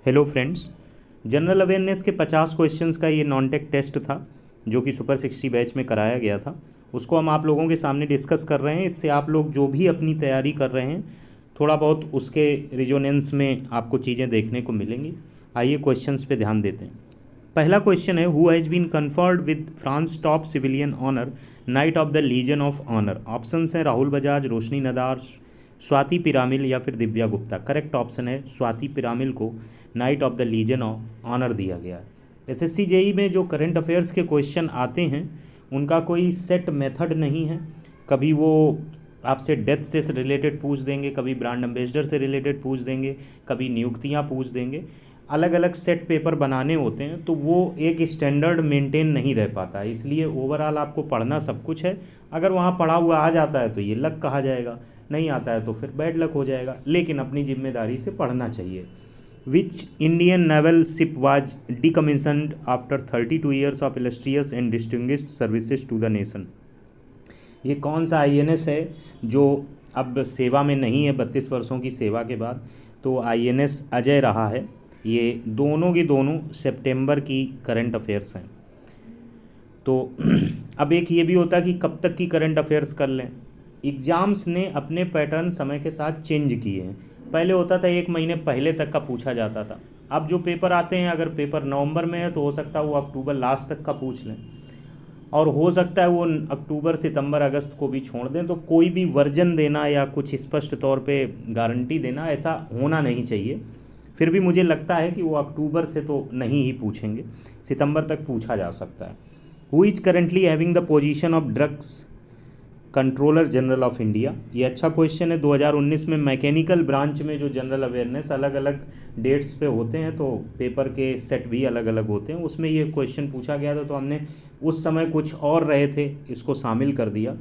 Hello friends. General awareness के 50 questions का ये नॉन टेक टेस्ट था जो कि सुपर 60 बैच में कराया गया था। उसको हम आप लोगों के सामने डिस्कस कर रहे हैं। इससे आप लोग जो भी अपनी तैयारी कर रहे हैं थोड़ा बहुत उसके रिजोनेंस में आपको चीज़ें देखने को मिलेंगी। आइए क्वेश्चंस पे ध्यान देते हैं। पहला क्वेश्चन है, who has been conferred with France top civilian honour knight of the legion of honour. Options हैं राहुल बजाज, रोशनी नदार, स्वाति पिरामिल या फिर दिव्या गुप्ता। करेक्ट ऑप्शन है स्वाति पिरामिल को knight of the legion of honour दिया गया है। एसएससी जेई में जो करंट अफेयर्स के क्वेश्चन आते हैं उनका कोई सेट मेथड नहीं है। कभी वो आपसे डेथ से रिलेटेड पूछ देंगे, कभी ब्रांड एम्बेसडर से रिलेटेड पूछ देंगे, कभी नियुक्तियां पूछ देंगे। अलग अलग सेट पेपर बनाने होते हैं तो वो एक स्टैंडर्ड मेंटेन नहीं रह पाता है। इसलिए ओवरऑल आपको पढ़ना सब कुछ है। अगर वहाँ पढ़ा हुआ आ जाता है तो ये लक कहा जाएगा, नहीं आता है तो फिर बैड लक हो जाएगा। लेकिन अपनी जिम्मेदारी से पढ़ना चाहिए। Which Indian naval ship was decommissioned after 32 years of illustrious and distinguished services to the nation? ये कौन सा आईएनएस है जो अब सेवा में नहीं है 32 वर्षों की सेवा के बाद? तो आईएनएस अजय रहा है। ये दोनों की दोनों सितंबर की करंट अफेयर्स हैं। तो अब एक ये भी होता है कि कब तक की करंट अफेयर्स कर लें। एग्ज़ाम्स ने अपने पैटर्न समय के साथ चेंज किए हैं। पहले होता था 1 महीने पहले तक का पूछा जाता था। अब जो पेपर आते हैं, अगर पेपर नवंबर में है तो हो सकता है वो अक्टूबर लास्ट तक का पूछ लें, और हो सकता है वो अक्टूबर सितंबर अगस्त को भी छोड़ दें। तो कोई भी वर्जन देना या कुछ स्पष्ट तौर पे गारंटी देना ऐसा होना नहीं चाहिए। फिर भी मुझे लगता है कि वो अक्टूबर से तो नहीं ही पूछेंगे, सितंबर तक पूछा जा सकता है। Who is currently having the position of drugs controller general of India. ये अच्छा क्वेश्चन है। 2019 में मैकेनिकल ब्रांच में जो जनरल अवेयरनेस अलग अलग डेट्स पे होते हैं तो पेपर के सेट भी अलग अलग होते हैं, उसमें ये क्वेश्चन पूछा गया था। तो हमने उस समय कुछ और रहे थे, इसको शामिल कर दिया।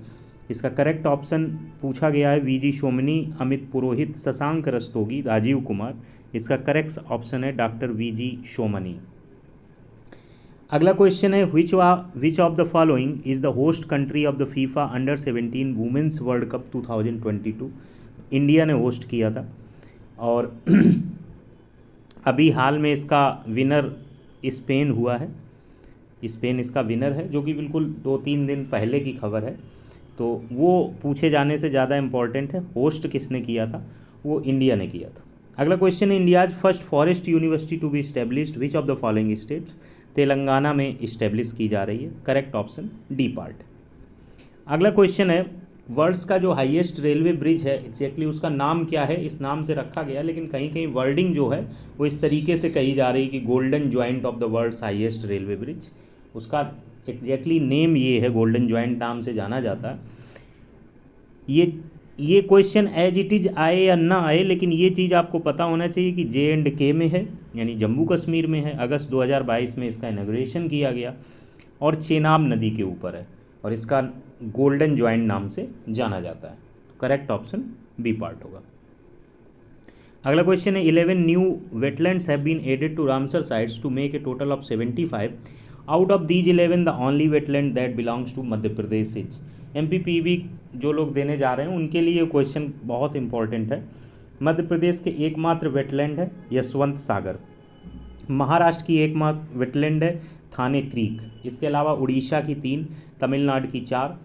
इसका करेक्ट ऑप्शन पूछा गया है वीजी सोमनी, अमित पुरोहित, शशांक रस्तोगी, राजीव कुमार। इसका करेक्ट ऑप्शन है डॉक्टर वीजी सोमनी। अगला क्वेश्चन है, which of the following is the host country of the FIFA under 17 women's world cup 2022। India ने होस्ट किया था और अभी हाल में इसका विनर स्पेन हुआ है। स्पेन इसका विनर है, जो कि बिल्कुल 2-3 दिन पहले की खबर है। तो वो पूछे जाने से ज़्यादा इम्पॉर्टेंट है होस्ट किसने किया था, वो इंडिया ने किया था। अगला क्वेश्चन है, India's first forest university to be established which of the following states. Telangana में इस्टेब्लिश की जा रही है। Correct option D part. अगला क्वेश्चन है, वर्ल्ड्स का जो हाईएस्ट रेलवे ब्रिज है एग्जैक्टली उसका नाम क्या है। इस नाम से रखा गया, लेकिन कहीं कहीं वर्डिंग जो है वो इस तरीके से कही जा रही है कि golden joint of the world's highest railway bridge. उसका एग्जैक्टली नेम ये है, गोल्डन ज्वाइंट नाम से जाना जाता है। ये क्वेश्चन एज इट इज़ आए या ना आए, लेकिन ये चीज़ आपको पता होना चाहिए कि J&K में है, यानी जम्मू कश्मीर में है। अगस्त 2022 में इसका इनॉग्रेशन किया गया और चेनाब नदी के ऊपर है और इसका गोल्डन ज्वाइंट नाम से जाना जाता है। करेक्ट ऑप्शन बी पार्ट होगा। अगला क्वेश्चन है, 11 new wetlands have been added to Ramsar sites to make a total of 75। Out of these 11 the only wetland that belongs to Madhya Pradesh is. MPPB जो लोग देने जा रहे हैं उनके लिए क्वेश्चन बहुत इंपॉर्टेंट है। मध्य प्रदेश के एकमात्र वेटलैंड है यशवंत सागर। महाराष्ट्र की एकमात्र वेटलैंड है थाने क्रीक। इसके अलावा उड़ीसा की 3, तमिलनाडु की 4,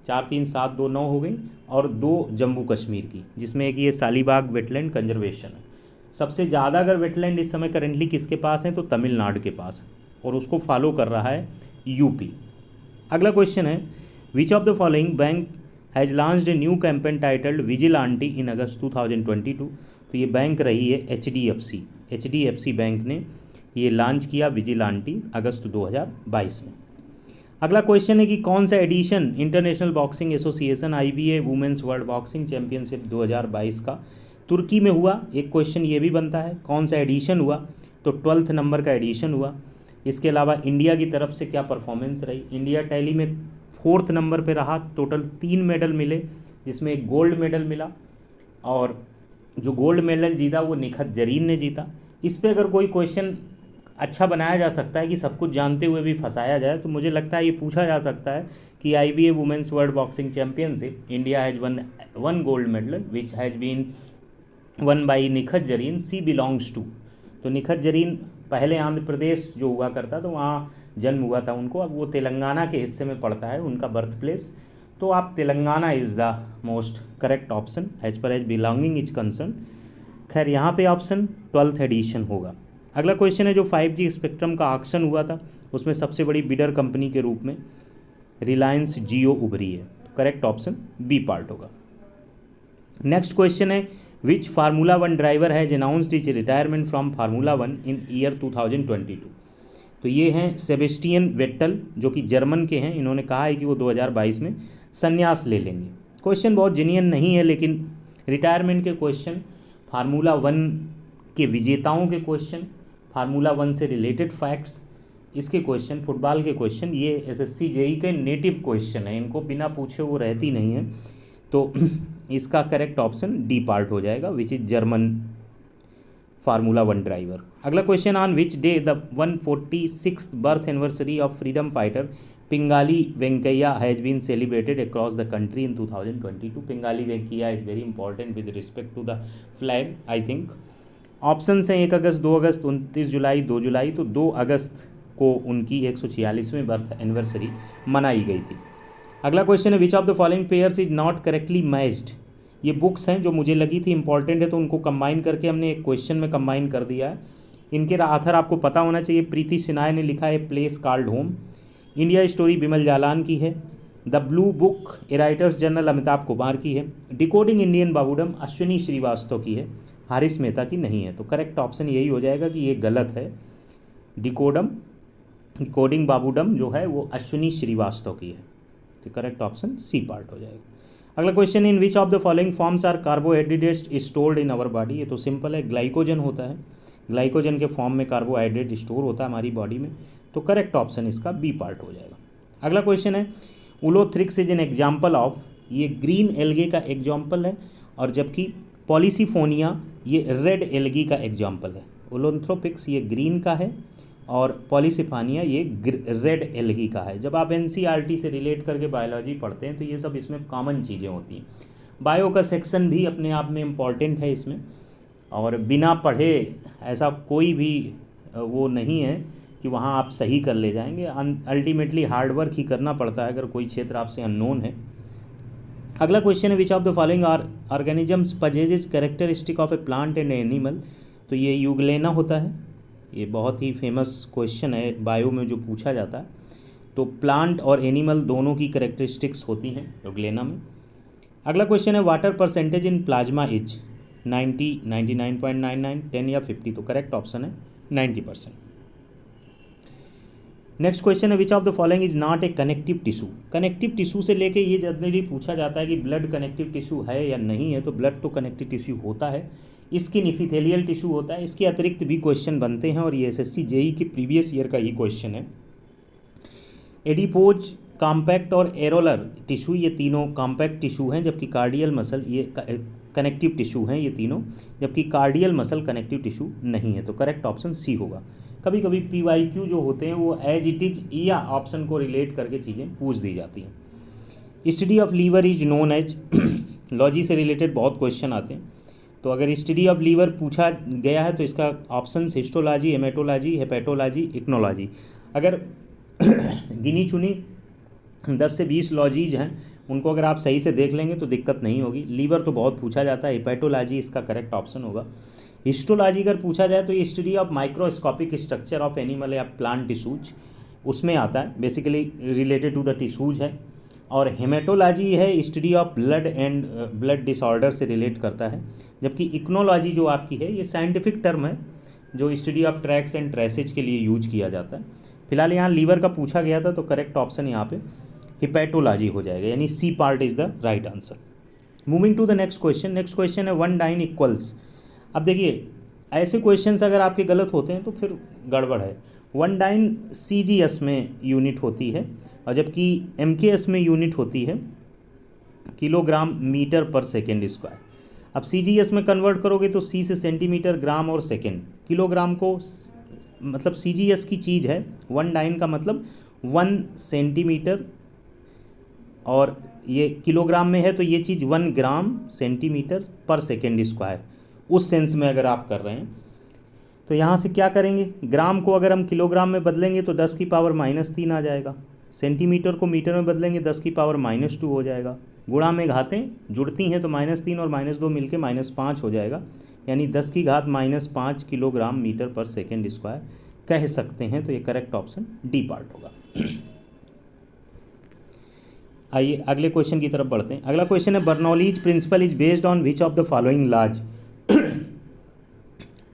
4 3 7 2 9 हो गई, और 2 जम्मू कश्मीर की, जिसमें एक ये सालीबाग वेटलैंड कंजर्वेशन है। सबसे ज़्यादा अगर वेटलैंड इस समय करेंटली किसके पास है तो तमिलनाडु के पास है, और उसको फॉलो कर रहा है यूपी। अगला क्वेश्चन है, which of the following bank has launched a new campaign titled vigilante in August 2022। तो ये बैंक रही है HDFC बैंक ने ये लॉन्च किया विजिलांटी अगस्त 2022 में। अगला क्वेश्चन है कि कौन सा edition international boxing association IBA women's world boxing championship 2022 का तुर्की में हुआ। एक क्वेश्चन ये भी बनता है कौन सा एडिशन हुआ, तो 12th नंबर का एडिशन हुआ। इसके अलावा इंडिया की तरफ से क्या परफॉर्मेंस रही। इंडिया टैली में 4th नंबर पे रहा। टोटल 3 मेडल मिले, जिसमें एक गोल्ड मेडल मिला, और जो गोल्ड मेडल जीता वो निखत जरीन ने जीता। इस पे अगर कोई क्वेश्चन अच्छा बनाया जा सकता है कि सब कुछ जानते हुए भी फंसाया जाए, तो मुझे लगता है ये पूछा जा सकता है कि IBA women's world boxing championship India has won gold medal which has been won by Nikhat Zareen, she belongs to. तो निखत जरीन पहले आंध्र प्रदेश जो हुआ करता तो वहाँ जन्म हुआ था उनको, अब वो तेलंगाना के हिस्से में पड़ता है उनका बर्थ प्लेस। तो आप Telangana is the most correct option as per as belonging is concern. खैर यहाँ पे ऑप्शन 12th एडिशन होगा। अगला क्वेश्चन है जो 5G स्पेक्ट्रम का ऑक्शन हुआ था उसमें सबसे बड़ी बिडर कंपनी के रूप में रिलायंस जियो उभरी है। करेक्ट ऑप्शन बी पार्ट होगा। नेक्स्ट क्वेश्चन है which Formula 1 driver has announced his retirement from Formula 1 in year 2022। तो ये हैं सेबेस्टियन वेट्टल जो कि जर्मन के हैं। इन्होंने कहा है कि वो 2022 में संन्यास ले लेंगे। क्वेश्चन बहुत जेन्युइन नहीं है, लेकिन रिटायरमेंट के क्वेश्चन, फार्मूला 1 के विजेताओं के क्वेश्चन, फार्मूला 1 से रिलेटेड फैक्ट्स, इसके क्वेश्चन, फुटबॉल के क्वेश्चन, ये एसएससी जेई के नेटिव क्वेश्चन है, इनको बिना पूछे वो रहती नहीं है। तो इसका करेक्ट ऑप्शन डी पार्ट हो जाएगा which is German Formula 1 driver. अगला question on which day the 146th birth anniversary of freedom fighter Pingali Venkayya has been celebrated across the country in 2022। Pingali Venkayya is very important with respect to the flag I think. Option हैं 1 अगस्त, 2 अगस्त, 29 जुलाई, 2 जुलाई। तो 2 अगस्त को उनकी 146वीं birth anniversary मनाई गई थी। अगला question है which of the following pairs is not correctly matched. ये बुक्स हैं जो मुझे लगी थी इंपॉर्टेंट है तो उनको कंबाइन करके हमने एक क्वेश्चन में कंबाइन कर दिया है। इनके आथर आपको पता होना चाहिए। प्रीति सिन्हा ने लिखा है place called home. India story Bimal Jalan की है। The blue book A writers journal Amitabh Kumar की है। डिकोडिंग इंडियन बाबूडम अश्विनी श्रीवास्तव की है, हारिस मेहता की नहीं है। तो करेक्ट ऑप्शन यही हो जाएगा कि ये गलत है। डिकोडिंग बाबूडम जो है वो अश्विनी श्रीवास्तव की है। तो करेक्ट ऑप्शन सी पार्ट हो जाएगा। अगला question in which of the following forms are carbohydrates stored in our body. ये तो सिंपल है, ग्लाइकोजन होता है, ग्लाइकोजन के फॉर्म में कार्बोहाइड्रेट स्टोर होता है हमारी बॉडी में। तो करेक्ट ऑप्शन इसका बी पार्ट हो जाएगा। अगला क्वेश्चन है उलोथ्रिक्स इज एन एग्जाम्पल ऑफ। ये ग्रीन एल्गे का एग्जाम्पल है और जबकि पॉलीसिफोनिया ये रेड एल्गी का एग्जाम्पल है। ओलोथ्रोपिक्स ये ग्रीन का है और पॉलीसिफानिया ये रेड एल्गी का है। जब आप एनसीईआरटी से रिलेट करके बायोलॉजी पढ़ते हैं तो ये सब इसमें कॉमन चीज़ें होती हैं। बायो का सेक्शन भी अपने आप में इम्पॉर्टेंट है इसमें, और बिना पढ़े ऐसा कोई भी वो नहीं है कि वहाँ आप सही कर ले जाएंगे। अल्टीमेटली हार्डवर्क ही करना पड़ता है अगर कोई क्षेत्र आपसे अननोन है। अगला क्वेश्चन है which of the following organisms possesses characteristic of a plant and animal. तो ये यूग्लेना होता है। ये बहुत ही फेमस क्वेश्चन है बायो में जो पूछा जाता है। तो प्लांट और एनिमल दोनों की कैरेक्टरिस्टिक्स होती हैं यूग्लेना में। अगला क्वेश्चन है water percentage in plasma is 90, 99.99, 10 या 50। तो करेक्ट ऑप्शन है 90%। नेक्स्ट क्वेश्चन है which of the following is not A connective tissue. Connective tissue से लेके ये जनरली पूछा जाता है कि ब्लड कनेक्टिव टिश्यू है या नहीं है। तो ब्लड तो कनेक्टिव टिश्यू होता है, स्किन इपिथेलियल टिश्यू होता है। इसके अतिरिक्त भी क्वेश्चन बनते हैं और ये एसएससी जेई के प्रीवियस ईयर का ही क्वेश्चन है। एडिपोज, कॉम्पैक्ट और एरोलर टिश्यू ये तीनों कॉम्पैक्ट टिश्यू हैं, जबकि कार्डियल मसल ये कनेक्टिव टिश्यू हैं ये तीनों, जबकि कार्डियल मसल कनेक्टिव टिश्यू नहीं है। तो करेक्ट ऑप्शन सी होगा। कभी कभी PYQ जो होते हैं वो एज इट इज या ऑप्शन को रिलेट करके चीज़ें पूछ दी जाती हैं। Study of liver is known as. Logy से रिलेटेड बहुत क्वेश्चन आते हैं। तो अगर स्टडी ऑफ लीवर पूछा गया है तो इसका ऑप्शन हिस्टोलॉजी, हेमेटोलॉजी, हेपेटोलॉजी, इक्नोलॉजी। अगर गिनी चुनी 10 से 20 लॉजीज हैं उनको अगर आप सही से देख लेंगे तो दिक्कत नहीं होगी। लीवर तो बहुत पूछा जाता है, हेपेटोलॉजी इसका करेक्ट ऑप्शन होगा। हिस्टोलॉजी अगर पूछा जाए तो ये study of microscopic structure of animal या प्लांट टिश्यूज उसमें आता है, basically related to the tissues है। और हेमेटोलॉजी है study of blood and blood disorder से रिलेट करता है। जबकि इक्नोलॉजी जो आपकी है ये साइंटिफिक टर्म है जो study of tracks and traces के लिए यूज किया जाता है। फिलहाल यहाँ लीवर का पूछा गया था तो करेक्ट ऑप्शन यहाँ पे हिपैटोलॉजी हो जाएगा, यानी c part is the right answer. Moving to the next question. Next question है 1 डाइन इक्वल्स। अब देखिए ऐसे क्वेश्चंस अगर आपके गलत होते हैं तो फिर गड़बड़ है। 1 डाइन CGS में यूनिट होती है और जबकि MKS में यूनिट होती है किलोग्राम मीटर पर सेकेंड स्क्वायर। अब CGS में कन्वर्ट करोगे तो C से सेंटीमीटर, ग्राम और सेकेंड। किलोग्राम को मतलब CGS की चीज़ है, 1 डाइन का मतलब 1 सेंटीमीटर और ये किलोग्राम में है तो ये चीज़ 1 ग्राम सेंटीमीटर पर सेकेंड स्क्वायर, उस सेंस में अगर आप कर रहे हैं। तो यहाँ से क्या करेंगे, ग्राम को अगर हम किलोग्राम में बदलेंगे तो 10 की पावर -3 आ जाएगा, सेंटीमीटर को मीटर में बदलेंगे 10 की पावर -2 हो जाएगा, गुणा में घातें जुड़ती हैं तो -3 और -2 मिलके -5 हो जाएगा, यानी 10 की घात -5 किलोग्राम मीटर पर सेकेंड स्क्वायर कह सकते हैं। तो ये करेक्ट ऑप्शन डी पार्ट होगा। आइए अगले क्वेश्चन की तरफ बढ़ते हैं। अगला क्वेश्चन है, Bernoulli's principle is based on which of the following laws.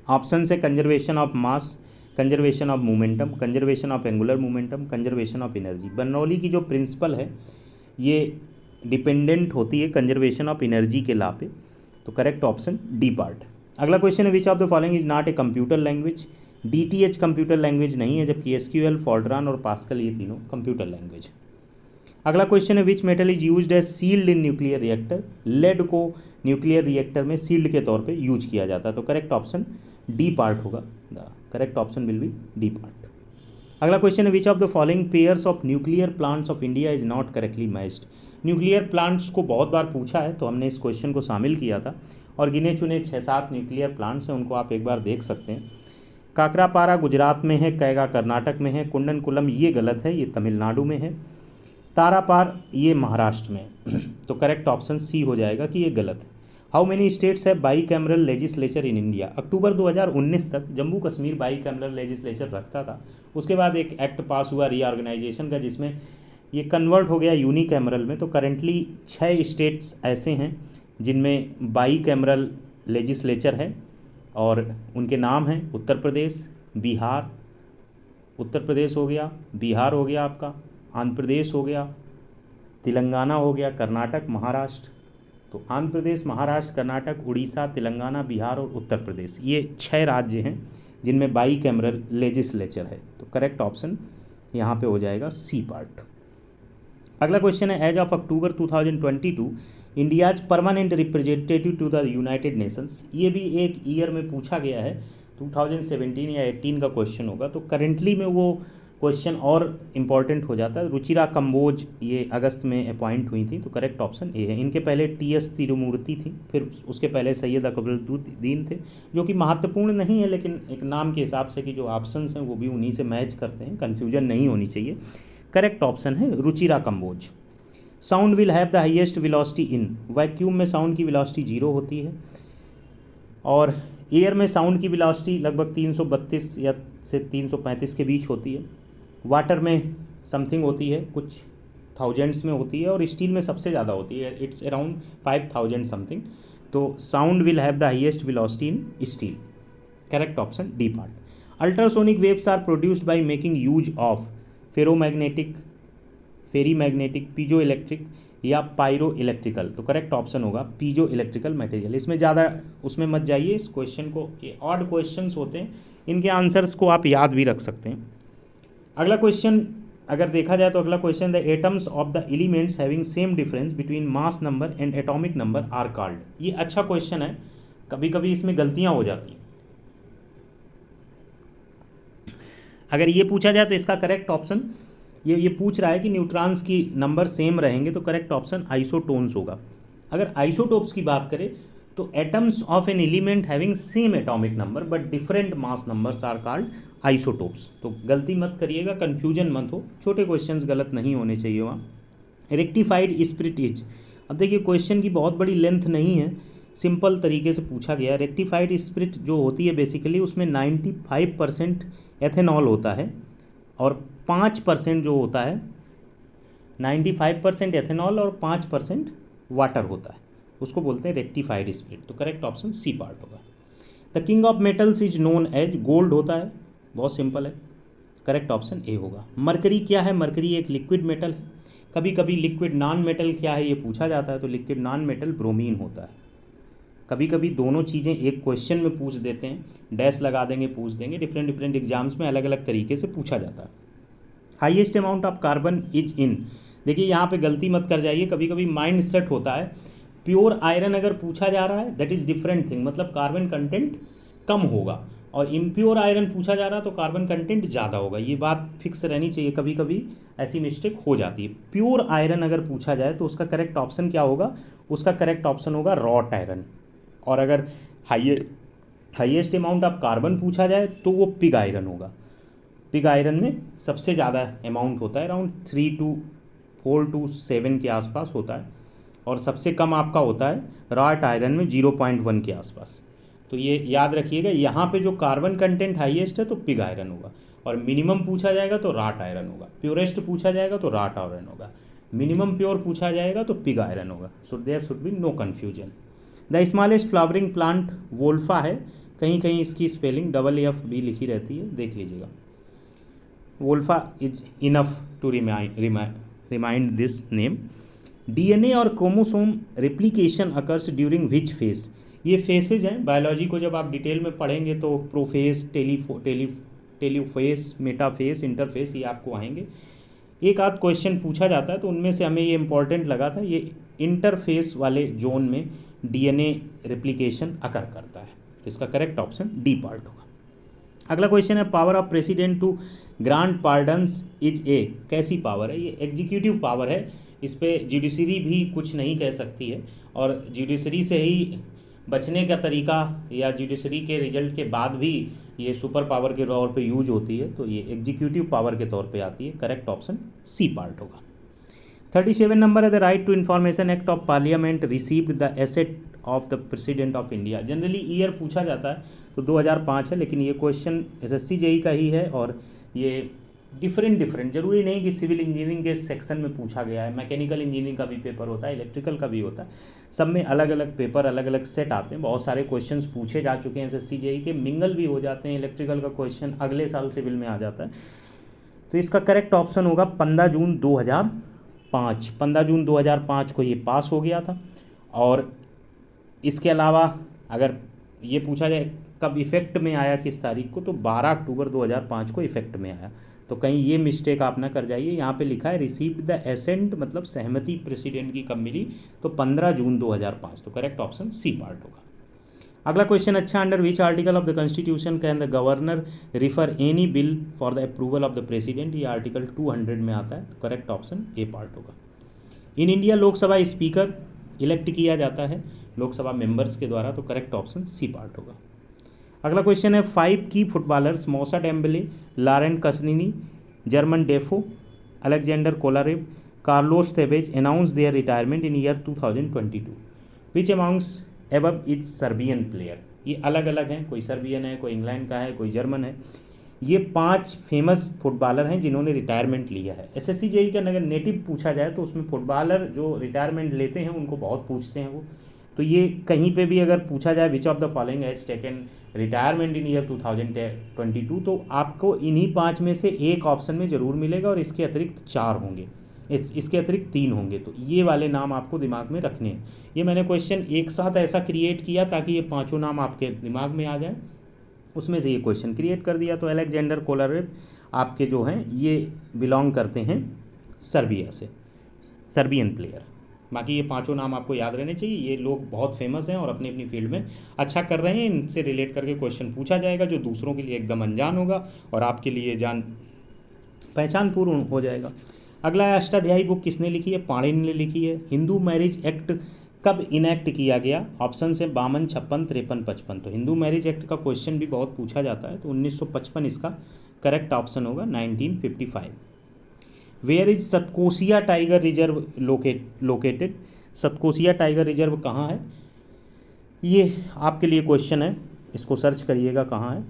Option है conservation of mass, conservation of momentum, conservation of angular momentum, conservation of energy. Bernoulli की जो प्रिंसिपल है ये डिपेंडेंट होती है कंजर्वेशन ऑफ एनर्जी के law पे। तो करेक्ट ऑप्शन डी पार्ट। अगला क्वेश्चन है, which of the following is not a computer language. DTH computer language नहीं है, जबकि SQL, फॉर्ट्रान और पास्कल ये तीनों कंप्यूटर लैंग्वेज। अगला क्वेश्चन है, which metal is used as shield in nuclear reactor. Lead को न्यूक्लियर रिएक्टर में सील्ड के तौर पे यूज किया जाता है। तो करेक्ट ऑप्शन डी पार्ट होगा। The correct option will be d part. अगला क्वेश्चन है, which of the following pairs of nuclear plants of India is not correctly matched. Nuclear plants को बहुत बार पूछा है तो हमने इस क्वेश्चन को शामिल किया था और गिने चुने 6-7 न्यूक्लियर प्लांट्स हैं, उनको आप एक बार देख सकते हैं। काकरापारा गुजरात में है, कैगा कर्नाटक में है, कुंडनकुलम ये गलत है, ये तमिलनाडु में है, तारापार ये महाराष्ट्र में है। तो करेक्ट ऑप्शन सी हो जाएगा कि ये गलत है। हाउ मेनी स्टेट्स है bicameral legislature in India. अक्टूबर 2019 तक Jammu Kashmir bicameral legislature रखता था, उसके बाद एक एक्ट पास हुआ रीऑर्गेनाइजेशन का जिसमें ये कन्वर्ट हो गया यूनी कैमरल में। तो करेंटली 6 स्टेट्स ऐसे हैं जिनमें बाई कैमरल लेजिस्लेचर है और उनके नाम हैं उत्तर प्रदेश, बिहार, उत्तर प्रदेश हो गया, बिहार हो गया आपका, आंध्र प्रदेश हो गया, तेलंगाना हो गया, कर्नाटक, महाराष्ट्र। तो आंध्र प्रदेश, महाराष्ट्र, कर्नाटक, उड़ीसा, तेलंगाना, बिहार और उत्तर प्रदेश ये 6 राज्य हैं जिनमें बाई कैमरल लेजिस्लेचर है। तो करेक्ट ऑप्शन यहाँ पे हो जाएगा सी पार्ट। अगला क्वेश्चन है, as of October 2022 India's permanent representative to the United Nations. ये भी एक ईयर में पूछा गया है, 2017 या 18 का क्वेश्चन होगा। तो करेंटली में वो क्वेश्चन और इम्पॉर्टेंट हो जाता है। रुचिरा कंबोज ये अगस्त में अपॉइंट हुई थी। तो करेक्ट ऑप्शन ए है। इनके पहले TS तिरुमूर्ति थी, फिर उसके पहले सैयद अकबरुद्दीन थे, जो कि महत्वपूर्ण नहीं है लेकिन एक नाम के हिसाब से कि जो ऑप्शंस हैं वो भी उन्हीं से मैच करते हैं, कन्फ्यूजन नहीं होनी चाहिए। करेक्ट ऑप्शन है Ruchira Kamboj. Sound will have the highest velocity in. Vacuum में साउंड की वेलोसिटी 0 होती है और एयर में साउंड की वेलोसिटी लगभग 332 या से 335 के बीच होती है। वाटर में समथिंग होती है, कुछ थाउजेंड्स में होती है और स्टील में सबसे ज़्यादा होती है, इट्स अराउंड 5000 समथिंग। तो sound will have the highest velocity in steel. Correct option D part. Ultrasonic waves are produced by making use of ferromagnetic, ferrimagnetic, piezoelectric या पायरो इलेक्ट्रिकल। तो correct option होगा piezoelectrical material. इसमें ज़्यादा उसमें मत जाइए, इस question को, ये ऑड क्वेश्चंस होते हैं, इनके आंसर्स को आप याद भी रख सकते हैं। अगला क्वेश्चन अगर देखा जाए तो अगला question, the atoms of the elements having same difference between mass number and atomic number are called. ये अच्छा क्वेश्चन है, कभी कभी इसमें गलतियाँ हो जाती हैं। अगर ये पूछा जाए तो इसका करेक्ट ऑप्शन ये पूछ रहा है कि न्यूट्रॉन्स की नंबर सेम रहेंगे, तो करेक्ट ऑप्शन आइसोटोन्स होगा। अगर आइसोटोप्स की बात करें तो atoms of an element having same atomic number but different mass numbers are called isotopes. तो गलती मत करिएगा, कन्फ्यूजन मत हो, छोटे क्वेश्चंस गलत नहीं होने चाहिए वहाँ। रेक्टिफाइड स्पिरिट इज, अब देखिए क्वेश्चन की बहुत बड़ी लेंथ नहीं है, सिंपल तरीके से पूछा गया। रेक्टिफाइड स्पिरिट जो होती है बेसिकली उसमें 95% एथेनॉल होता है और 5% जो होता है, 95% एथेनॉल और 5% वाटर होता है, उसको बोलते हैं रेक्टिफाइड स्पिरिट। तो करेक्ट ऑप्शन सी पार्ट होगा। The king of metals is known as, gold होता है, बहुत सिंपल है, करेक्ट ऑप्शन ए होगा। मरकरी क्या है? मरकरी एक लिक्विड मेटल है। कभी कभी लिक्विड नॉन मेटल क्या है ये पूछा जाता है, तो लिक्विड नॉन मेटल ब्रोमीन होता है। कभी कभी दोनों चीज़ें एक क्वेश्चन में पूछ देते हैं, डैश लगा देंगे, पूछ देंगे, डिफरेंट एग्जाम्स में अलग अलग तरीके से पूछा जाता है। Highest amount of carbon is in, देखिए यहाँ पे गलती मत कर जाइए, कभी कभी माइंड सेट होता है। प्योर आयरन अगर पूछा जा रहा है दैट इज़ डिफरेंट थिंग, मतलब कार्बन कंटेंट कम होगा, और इम्प्योर आयरन पूछा जा रहा है तो कार्बन कंटेंट ज़्यादा होगा। ये बात फिक्स रहनी चाहिए, कभी कभी ऐसी मिस्टेक हो जाती है। प्योर आयरन अगर पूछा जाए तो उसका करेक्ट ऑप्शन क्या होगा? उसका करेक्ट ऑप्शन होगा रॉट आयरन। और अगर हाईएस्ट अमाउंट ऑफ कार्बन पूछा जाए तो वो पिग आयरन होगा। पिग आयरन में सबसे ज़्यादा अमाउंट होता है, अराउंड 3 to 4 to 7 के आसपास होता है, और सबसे कम आपका होता है रॉट आयरन में 0.1 के आसपास। तो ये याद रखिएगा, यहाँ पे जो कार्बन कंटेंट हाईएस्ट है तो पिग आयरन होगा, और मिनिमम पूछा जाएगा तो रॉट आयरन होगा, प्योरेस्ट पूछा जाएगा तो रॉट आयरन होगा, मिनिमम प्योर पूछा जाएगा तो पिग आयरन होगा। So there should be no confusion. The smallest flowering plant Wolffia है, कहीं कहीं इसकी स्पेलिंग FF भी लिखी रहती है, देख लीजिएगा। Wolffia is enough to remind this name. DNA और chromosome replication occurs during which phase. ये फेसेज हैं, बायोलॉजी को जब आप डिटेल में पढ़ेंगे तो प्रोफेस, टेलीफेस, मेटाफेस, इंटरफेस, ये आपको आएंगे। एक आध क्वेश्चन पूछा जाता है तो उनमें से हमें ये इंपॉर्टेंट लगा था, ये इंटरफेस वाले जोन में डीएनए रिप्लिकेशन अकर करता है, तो इसका करेक्ट ऑप्शन डी पार्ट होगा। अगला क्वेश्चन है, power of president to grant pardons is a. कैसी पावर है? ये एग्जीक्यूटिव पावर है, इस पर जुडिशरी भी कुछ नहीं कह सकती है, और जुडिशरी से ही बचने का तरीका या जुडिशरी के रिजल्ट के बाद भी ये सुपर पावर के तौर पे यूज होती है, तो ये एग्जीक्यूटिव पावर के तौर पे आती है। करेक्ट ऑप्शन सी पार्ट होगा। 37 नंबर है, the right to information act of parliament received the assent of the president of India. Generally year पूछा जाता है तो 2005 है, लेकिन ये क्वेश्चन SSC JEE का ही है, और ये डिफरेंट जरूरी नहीं कि सिविल इंजीनियरिंग के सेक्शन में पूछा गया है, मैकेनिकल इंजीनियरिंग का भी पेपर होता है, इलेक्ट्रिकल का भी होता है, सब में अलग अलग पेपर, अलग अलग सेट आते हैं। बहुत सारे क्वेश्चंस पूछे जा चुके हैं SSC JEE के, मिंगल भी हो जाते हैं, इलेक्ट्रिकल का क्वेश्चन अगले साल सिविल में आ जाता है। तो इसका करेक्ट ऑप्शन होगा 15 जून 2005। 15 जून 2005 को ये पास हो गया था। और इसके अलावा अगर ये पूछा जाए कब इफ़ेक्ट में आया, किस तारीख को, तो 12 अक्टूबर 2005 को इफ़ेक्ट में आया। तो कहीं ये मिस्टेक आप ना कर जाइए, यहाँ पे लिखा है रिसीव्ड द एसेंट, मतलब सहमति प्रेसिडेंट की कब मिली, तो 15 जून 2005। तो करेक्ट ऑप्शन सी पार्ट होगा। अगला क्वेश्चन, अच्छा, under which article of the constitution can the governor refer any bill for the approval of the president. ये आर्टिकल 200 में आता है, तो करेक्ट ऑप्शन ए पार्ट होगा। In India Lok Sabha speaker elect किया जाता है लोकसभा मेंबर्स के द्वारा, तो करेक्ट ऑप्शन सी पार्ट होगा। अगला क्वेश्चन है, 5 की footballers Moussa Dembele, Laurent Koscielny, Jermain Defoe, Aleksandar Kolarov, Carlos Tevez announce their retirement in year 2022। Which amongst above is Serbian player. ये अलग अलग हैं, कोई सर्बियन है, कोई इंग्लैंड का है, कोई जर्मन है। ये 5 फेमस फुटबॉलर हैं जिन्होंने रिटायरमेंट लिया है। SSC JEE का अगर नेटिव पूछा जाए तो उसमें फुटबॉलर जो रिटायरमेंट लेते हैं उनको बहुत पूछते हैं वो, तो ये कहीं पे भी अगर पूछा जाए विच of the following has taken retirement in year 2022, तो आपको इन्हीं 5 में से एक ऑप्शन में ज़रूर मिलेगा, और इसके अतिरिक्त 4 होंगे, इसके अतिरिक्त 3 होंगे। तो ये वाले नाम आपको दिमाग में रखने हैं। ये मैंने क्वेश्चन एक साथ ऐसा क्रिएट किया ताकि ये 5 नाम आपके दिमाग में आ जाए, उसमें से ये क्वेश्चन क्रिएट कर दिया। तो अलेक्जेंडर कोलारेव आपके जो हैं ये बिलोंग करते हैं सर्बिया से, सर्बियन प्लेयर। बाकी ये 5 नाम आपको याद रहने चाहिए, ये लोग बहुत फेमस हैं और अपनी अपनी फील्ड में अच्छा कर रहे हैं। इनसे रिलेट करके क्वेश्चन पूछा जाएगा जो दूसरों के लिए एकदम अनजान होगा और आपके लिए जान पहचान पूर्ण हो जाएगा। अगला है, अष्टाध्यायी बुक किसने लिखी है? पाणिनि ने लिखी है। हिंदू मैरिज एक्ट कब इनैक्ट किया गया? ऑप्शन है 52, 56, 53, 55। तो हिंदू मैरिज एक्ट का क्वेश्चन भी बहुत पूछा जाता है, तो 1955 इसका करेक्ट ऑप्शन होगा, 1955। Where is Satkosia tiger reserve located? Satkosia tiger reserve कहाँ है? ये आपके लिए क्वेश्चन है, इसको सर्च करिएगा कहाँ है।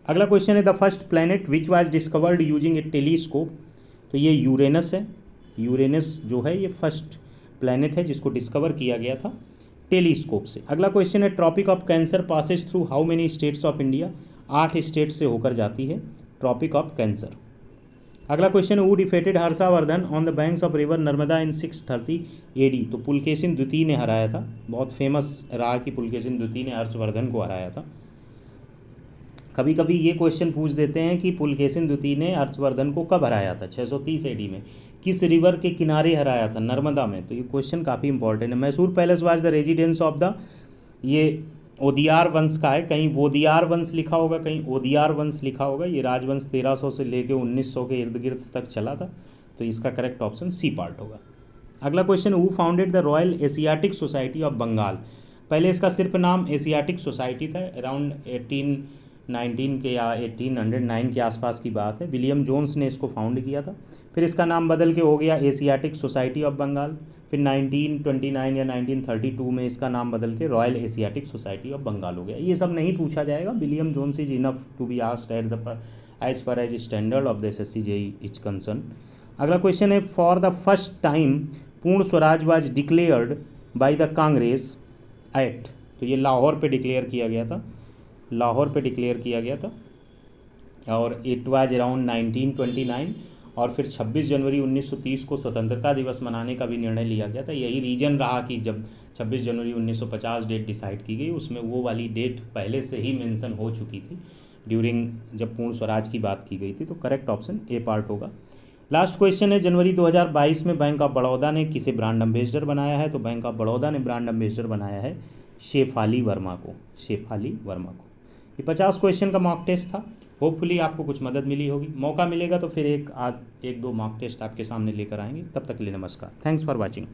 अगला क्वेश्चन है, the first planet which was discovered using A telescope? तो ये यूरेनस है। यूरेनस जो है ये फर्स्ट प्लैनेट है जिसको डिस्कवर किया गया था टेलीस्कोप से। अगला क्वेश्चन है, tropic of cancer passes through how many states of India? 8 state से होकर जाती है ट्रॉपिक ऑफ कैंसर। अगला क्वेश्चन है, who defeated Harshavardhana on the banks of river Narmada in 630 AD? तो पुलकेशिन द्वितीय ने हराया था, बहुत फेमस रहा कि पुलकेशिन द्वितीय ने हर्षवर्धन को हराया था। कभी कभी ये क्वेश्चन पूछ देते हैं कि पुलकेशिन द्वितीय ने हर्षवर्धन को कब हराया था? 630 AD में। किस रिवर के किनारे हराया था? नर्मदा में। तो ये क्वेश्चन काफ़ी इंपॉर्टेंट है। Mysore palace was the residence of the, ये ओदियार वंश का है, कहीं वोदियार वंश लिखा होगा, कहीं ओदियार वंश लिखा होगा। ये राजवंश 1300 से लेके 1900 के इर्द गिर्द तक चला था, तो इसका करेक्ट ऑप्शन सी पार्ट होगा। अगला question, who founded the royal Asiatic society of Bengal? पहले इसका सिर्फ नाम एशियाटिक सोसाइटी था। अराउंड 1819 के या 1809 के आसपास की बात है। विलियम जोन्स ने इसको फाउंड किया था। फिर इसका नाम बदल के हो गया एशियाटिक सोसाइटी ऑफ बंगाल। फिर 1929 या 1932 में इसका नाम बदल के Royal Asiatic society of Bengal हो गया। ये सब नहीं पूछा जाएगा। William Jones is enough to be asked at the as per as standard of the SSC JEE is concern. अगला क्वेश्चन है, for the first time Purna Swaraj was declared by the Congress at. तो ये लाहौर पे डिक्लेयर किया गया था, लाहौर पे डिक्लेयर किया गया था, और इट वाज अराउंड 1929। और फिर 26 जनवरी 1930 को स्वतंत्रता दिवस मनाने का भी निर्णय लिया गया था। यही रीजन रहा कि जब 26 जनवरी 1950 डेट डिसाइड की गई, उसमें वो वाली डेट पहले से ही मेंशन हो चुकी थी ड्यूरिंग जब पूर्ण स्वराज की बात की गई थी। तो करेक्ट ऑप्शन ए पार्ट होगा। लास्ट क्वेश्चन है, जनवरी 2022 में बैंक ऑफ बड़ौदा ने किसे ब्रांड एम्बेसडर बनाया है? तो बैंक ऑफ बड़ौदा ने ब्रांड एम्बेसडर बनाया है शेफाली वर्मा को, शेफाली वर्मा को। ये 50 क्वेश्चन का मॉक टेस्ट था। होपफुली आपको कुछ मदद मिली होगी। मौका मिलेगा तो फिर एक दो मॉक टेस्ट आपके सामने लेकर आएंगे। तब तक के लिए नमस्कार। Thanks for watching.